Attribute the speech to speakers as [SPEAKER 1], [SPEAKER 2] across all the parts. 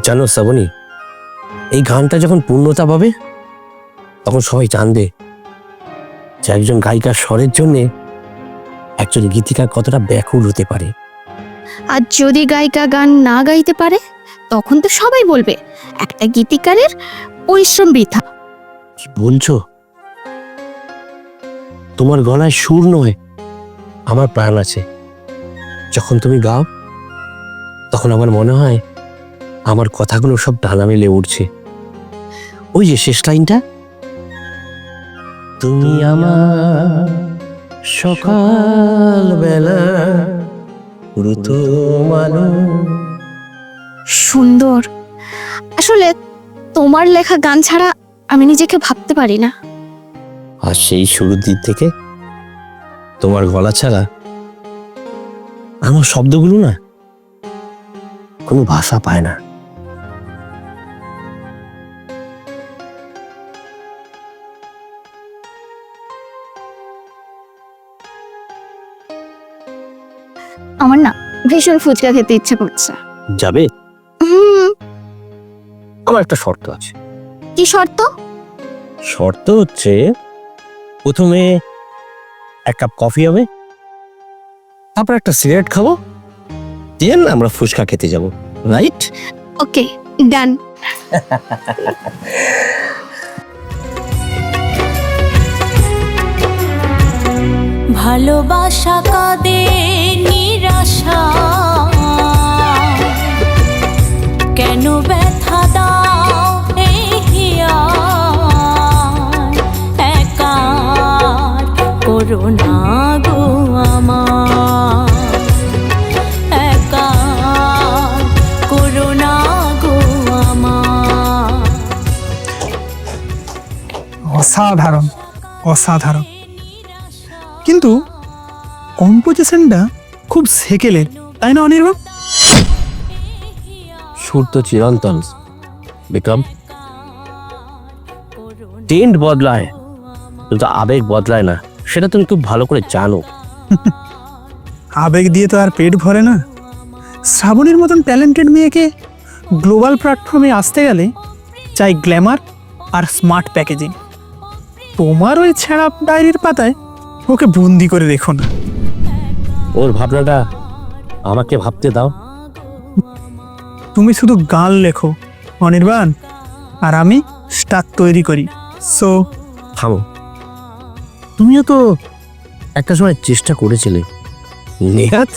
[SPEAKER 1] জানো শ্রাবণী, এই গানটা যখন পূর্ণতা পাবে তখন সবাই জানবে যে একজন গায়িকার স্বরের জন্যে একজন গীতিকা কতটা ব্যাকুল হতে পারে।
[SPEAKER 2] আর যদি গায়িকা গান না গাইতে পারে তখন তো সবাই বলবে একটা গীতিকারের পরিশ্রম বৃথা।
[SPEAKER 1] কি বলছো? তোমার গলায় সুর নয়, আমার প্রাণ আছে। যখন তুমি গাও তখন আমার মনে হয় আমার কথাগুলো সব ডানা মেলে উঠছে। ওই যে শেষ লাইনটা, তুমি আমার সকাল বেলা
[SPEAKER 2] সুন্দর। আসলে তোমার লেখা গান ছাড়া আমি নিজেকে ভাবতে পারি না।
[SPEAKER 1] আর সেই শুরুর দিক থেকে তোমার গলা ছাড়া আমার শব্দগুলো না কোনো ভাষা পায় না।
[SPEAKER 2] আমার না ভীষণ ফুচকা খেতে ইচ্ছে করছে।
[SPEAKER 1] যাবে?
[SPEAKER 2] হুম।
[SPEAKER 1] আমার একটা শর্ত আছে।
[SPEAKER 2] কি শর্ত?
[SPEAKER 1] শর্ত হচ্ছে প্রথমে এক কাপ কফি হবে, তারপর একটা সিগারেট খাবো, দেন আমরা ফুচকা খেতে যাব, রাইট?
[SPEAKER 2] ওকে, ডান।
[SPEAKER 3] ভালোবাসা কাঁদে নিরাশা, কেন ব্যথা দাও এই হিয়া, একা করুণা গো আমার, একা করুণা গো আমার।
[SPEAKER 4] অসাধারণ অসাধারণ, কিন্তু কম্পোজিশনটা খুব সেকেলের, তাই না অনির্বাণ?
[SPEAKER 1] সুর তো চিরন্তন বিক্রম, টেন্ট বদলায় কিন্তু আবেগ বদলায় না, সেটা তুমি খুব ভালো করে জানো।
[SPEAKER 4] আবেগ দিয়ে তো আর পেট ভরে না। শ্রাবণীর মতন ট্যালেন্টেড মেয়েকে গ্লোবাল প্ল্যাটফর্মে আসতে গেলে চাই গ্ল্যামার আর স্মার্ট প্যাকেজিং। তোমার ওই ছেঁড়া ডায়েরির পাতায় ওকে বন্দি করে রেখো না।
[SPEAKER 1] ওর ভাবনাটা আমাকে ভাবতে দাও।
[SPEAKER 4] তুমি শুধু গান লেখো অনির্বাণ, আর আমি স্টার তৈরি করি। সো
[SPEAKER 1] থামো, তুমিও তো একটা সময় চেষ্টা করেছিলে। নেহাত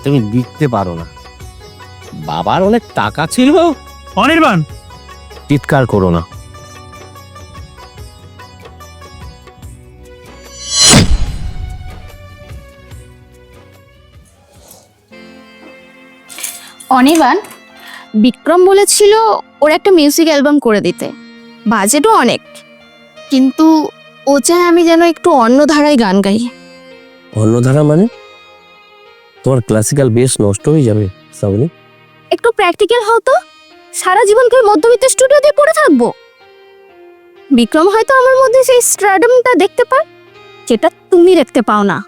[SPEAKER 1] তুমি লিখতে পারো না, বাবার অনেক টাকা ছিল।
[SPEAKER 4] অনির্বাণ,
[SPEAKER 1] চিৎকার করো না।
[SPEAKER 2] অনির্বাণ, বিক্রম বলেছিল ওর একটা মিউজিক অ্যালবাম করে দিতে, বাজেটও অনেক, কিন্তু ও চায় আমি যেন একটু অন্য ধারায় গান গাই।
[SPEAKER 1] অন্য ধারা মানে? তোমার ক্লাসিক্যাল বেস নষ্ট হয়ে যাবে শ্রাবণী।
[SPEAKER 2] একটু প্র্যাকটিক্যাল হও তো, সারা জীবন কি মধ্যবিত্ত স্টুডিওতে পড়ে থাকবো? বিক্রম হয়তো আমার মধ্যে সেই স্ট্রাডমটা দেখতে পায় যেটা তুমি দেখতে পাও না।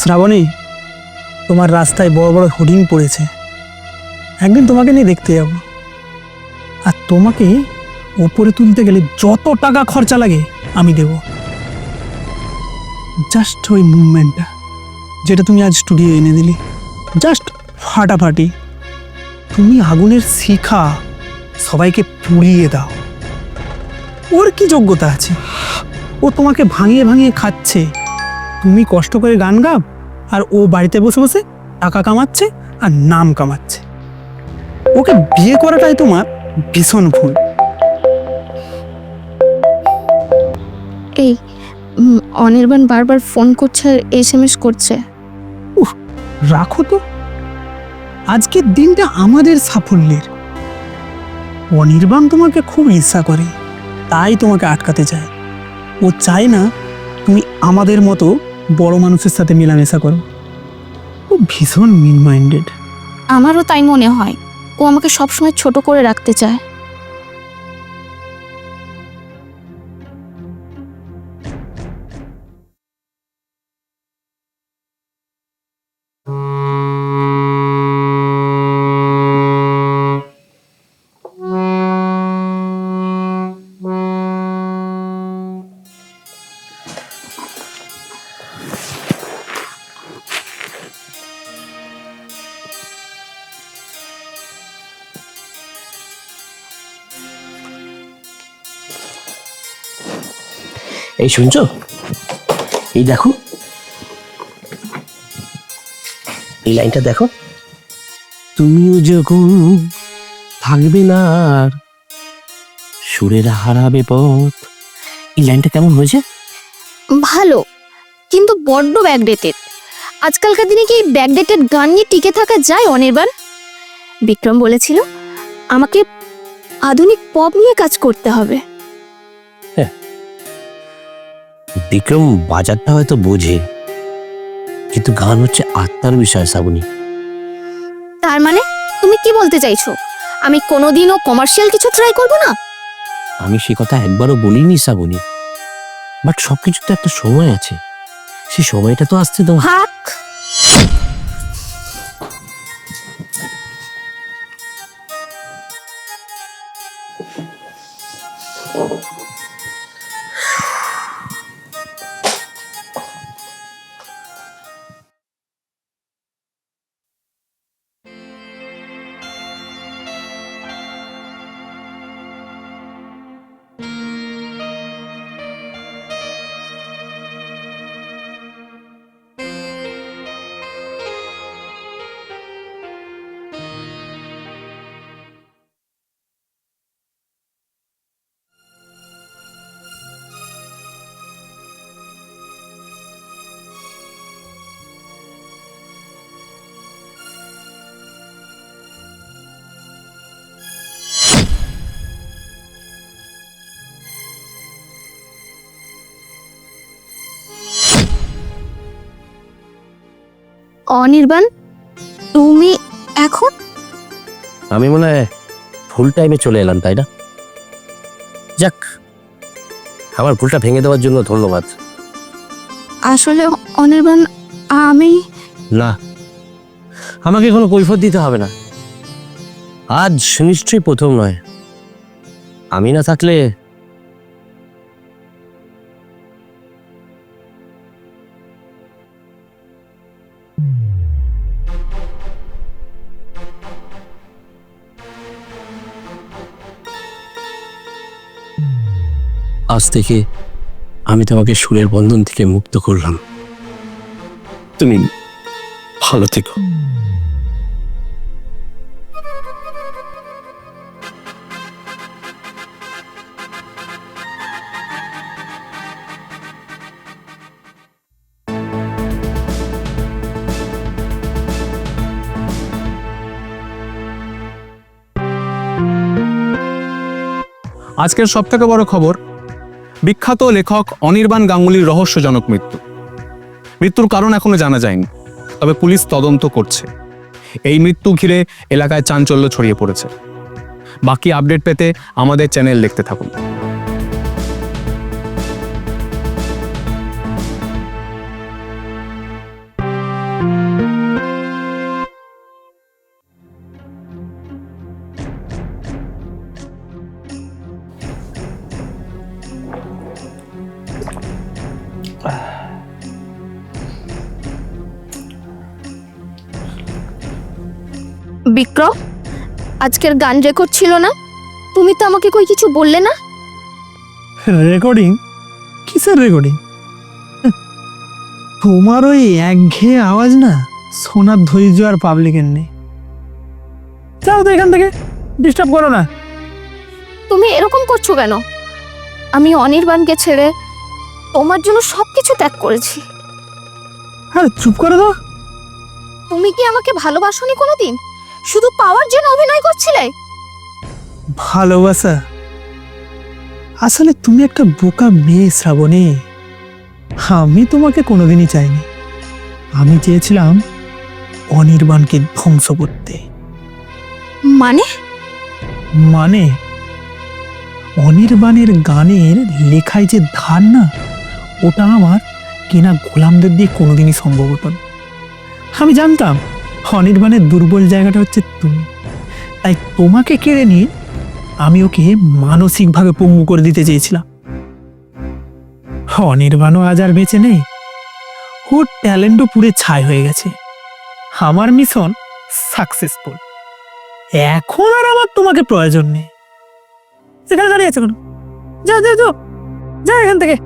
[SPEAKER 4] শ্রাবণী, তোমার রাস্তায় বড় বড় হোর্ডিং পড়েছে, একদিন তোমাকে নিয়ে দেখতে যাব। আর তোমাকে ওপরে তুলতে গেলে যত টাকা খরচা লাগে আমি দেব। জাস্ট ওই মুভমেন্টটা যেটা তুমি আজ স্টুডিও এনে দিলি, জাস্ট ফাটাফাটি। তুমি আগুনের শিখা সবাইকে পুড়িয়ে দাও। ওর কি যোগ্যতা আছে? ও তোমাকে ভাঙিয়ে ভাঙিয়ে খাচ্ছে, তুমি কষ্ট করে গান গাও আর ও বাড়িতে বসে বসে টাকা কামাচ্ছে আর নাম কামাচ্ছে। ওকে বিয়ে করাটাই তোমার ভীষণ ভুল।
[SPEAKER 2] এই অনির্বাণ বারবার ফোন করছে আর SMS করছে।
[SPEAKER 4] রাখো তো, আজকের দিনটা আমাদের সাফল্যের। অনির্বাণ তোমাকে খুব ঈর্ষা করে। তাই তোমাকে আটকাতে চায়। ও চায় না তুমি আমাদের মতো বড় মানুষের সাথে মেলামেশা করো। ও ভীষণ মিন মাইন্ডেড।
[SPEAKER 2] আমারও তাই মনে হয়, ও আমাকে সবসময় ছোট করে রাখতে চায়।
[SPEAKER 1] এই শুনছো, এই দেখো, এই লাইনটা দেখো, তুমিও যখন থাকবে না আর সুরের হারাবে পথ। এই লাইনটা কেমন হয়েছে?
[SPEAKER 2] ভালো, কিন্তু বড্ড ব্যাকডেটেড। আজকালকার দিনে কি ব্যাকডেটেড গান নিয়ে টিকে থাকা যায় অনির্বাণ? বিক্রম বলেছিল আমাকে আধুনিক পপ নিয়ে কাজ করতে হবে।
[SPEAKER 1] বিক্রম বাজারটা হয়তো বোঝে, কিন্তু গান হচ্ছে আত্মার বিষয় শ্রাবণী।
[SPEAKER 2] তার মানে তুমি কি বলতে চাইছো, আমি কোনোদিনও কমার্শিয়াল কিছু ট্রাই করব না?
[SPEAKER 1] আমি সে কথা একবারও বলিনি শ্রাবণী, বাট সবকিছু তো একটা সময় আছে, সেই সময়টা তো আসতে দাও।
[SPEAKER 2] হাক, অনির্বাণ, তুমি এখন?
[SPEAKER 1] আমি মনে হয় ফুল টাইমে চলে এলাম, তাই না? যাক, আমার ভুলটা ভেঙে দেওয়ার জন্য ধন্যবাদ।
[SPEAKER 2] আসলে অনির্বাণ, আমি
[SPEAKER 1] না, আমাকে কোনো কৈফিয়ত দিতে হবে না। আজ নিশ্চয়ই প্রথম নয়। আমি না থাকলে আজ থেকে আমি তোমাকে সুরের বন্ধন থেকে মুক্ত করলাম। তুমি ভালো থেকো।
[SPEAKER 5] আজকের সবথেকে বড় খবর, বিখ্যাত লেখক অনির্বাণ গাঙ্গুলির রহস্যজনক মৃত্যুর কারণ এখনো জানা যায়নি, তবে পুলিশ তদন্ত করছে। এই মৃত্যু ঘিরে এলাকায় চাঞ্চল্য ছড়িয়ে পড়েছে। বাকি আপডেট পেতে আমাদের চ্যানেল দেখতে থাকুন।
[SPEAKER 2] বিক্রম, আজকের গান রেকর্ড ছিল না? তুমি তো আমাকে কই কিছু বললে না।
[SPEAKER 4] রেকর্ডিং? কিসের রেকর্ডিং? তোমার ওই একঘেয়ে আওয়াজ না শোনার ধৈর্য আর পাবলিকের নেই। যাও তো এখান থেকে, ডিস্টার্ব করো না।
[SPEAKER 2] তুমি এরকম করছো কেন? আমি অনির্বাণকে ছেড়ে তোমার জন্য সবকিছু ত্যাগ করেছি।
[SPEAKER 4] আরে চুপ করে দাও।
[SPEAKER 2] তুমি কি আমাকে ভালোবাসোনি কোনোদিন? শুধু পাওয়ার জন্য অভিনয় করছিলে?
[SPEAKER 4] ভালোবাসা আসলে তুমি একটা বোকা মেয়ে শ্রাবণী। আমি তোমাকে কোনোদিনই চাইনি। আমি চেয়েছিলাম অনির্বাণকে ধ্বংস করতে।
[SPEAKER 2] মানে
[SPEAKER 4] মানে অনির্বাণের গানের লেখায় যে ধার না, ওটা আমার কেনা গোলামদের দিয়ে কোনোদিনই সম্ভব হতো না। আমি জানতাম অনির্বাণের দুর্বল জায়গাটা হচ্ছে তুমি, তাই তোমাকে কেড়ে নিয়ে আমি ওকে মানসিকভাবে পঙ্গু করে দিতে চেয়েছিলাম। অনির্বাণও আজ আর বেঁচে নেই, ওর ট্যালেন্টও পুরে ছাই হয়ে গেছে। আমার মিশন সাকসেসফুল। এখন আর আমার তোমাকে প্রয়োজন নেই। সেখানে দাঁড়িয়ে আছো কেন? যাও যাও যাও, যাও এখান থেকে।